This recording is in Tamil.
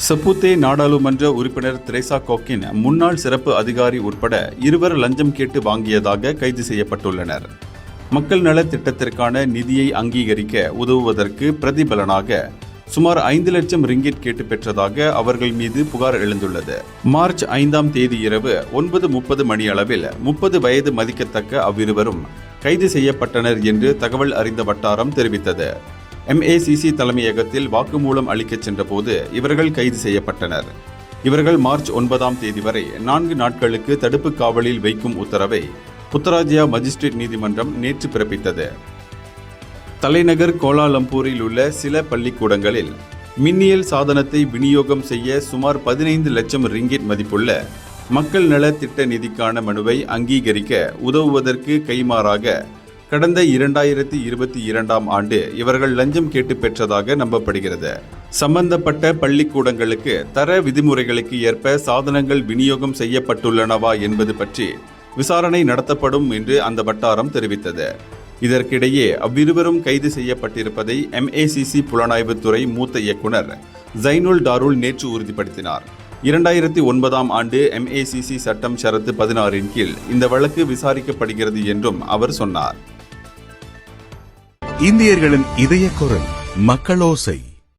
சபூத்தே நாடாளுமன்ற உறுப்பினர் தெரேசா கோக்கின் முன்னாள் சிறப்பு அதிகாரி உட்பட 2 லஞ்சம் கேட்டு வாங்கியதாக கைது செய்யப்பட்டுள்ளனர். மக்கள் நல திட்டத்திற்கான நிதியை அங்கீகரிக்க உதவுவதற்கு பிரதிபலனாக சுமார் 5 லட்சம் ரிங்கிட் கேட்டு பெற்றதாக அவர்கள் மீது புகார் எழுந்துள்ளது. மார்ச் 5ஆம் தேதி இரவு 9:30 மணியளவில் 30 வயது மதிக்கத்தக்க அவ்விருவரும் கைது செய்யப்பட்டனர் என்று தகவல் அறிந்த வட்டாரம் தெரிவித்தது. MACC தலைமையகத்தில் வாக்குமூலம் அளிக்கச் சென்றபோது இவர்கள் கைது செய்யப்பட்டனர். இவர்கள் மார்ச் 9ஆம் தேதி வரை 4 நாட்களுக்கு தடுப்பு காவலில் வைக்கும் உத்தரவை புத்ராஜயா மஜிஸ்ட்ரேட் நீதிமன்றம் நேற்று பிறப்பித்தது. தலைநகர் கோலாலம்பூரில் உள்ள சில பள்ளிக்கூடங்களில் மின்னியல் சாதனத்தை விநியோகம் செய்ய சுமார் 15 லட்சம் ரிங்கிட் மதிப்புள்ள மக்கள் நல திட்ட நிதிக்கான மனுவை அங்கீகரிக்க உதவுவதற்கு கைமாறாக கடந்த 2022ஆம் ஆண்டு இவர்கள் லஞ்சம் கேட்டு பெற்றதாக நம்பப்படுகிறது. சம்பந்தப்பட்ட பள்ளிக்கூடங்களுக்கு தர விதிமுறைகளுக்கு ஏற்ப சாதனங்கள் விநியோகம் செய்யப்பட்டுள்ளனவா என்பது பற்றி விசாரணை நடத்தப்படும் என்று அந்த வட்டாரம் தெரிவித்தது. இதற்கிடையே அவ்விருவரும் கைது செய்யப்பட்டிருப்பதை MACC புலனாய்வுத்துறை மூத்த இயக்குனர் ஜைனுல் டாருல் நேற்று உறுதிப்படுத்தினார். 2009ஆம் ஆண்டு MACC சட்டம் ஷரத்து 16 கீழ் இந்த வழக்கு விசாரிக்கப்படுகிறது என்றும் அவர் சொன்னார். இந்தியர்களின் இதய குரல் மக்களோசை.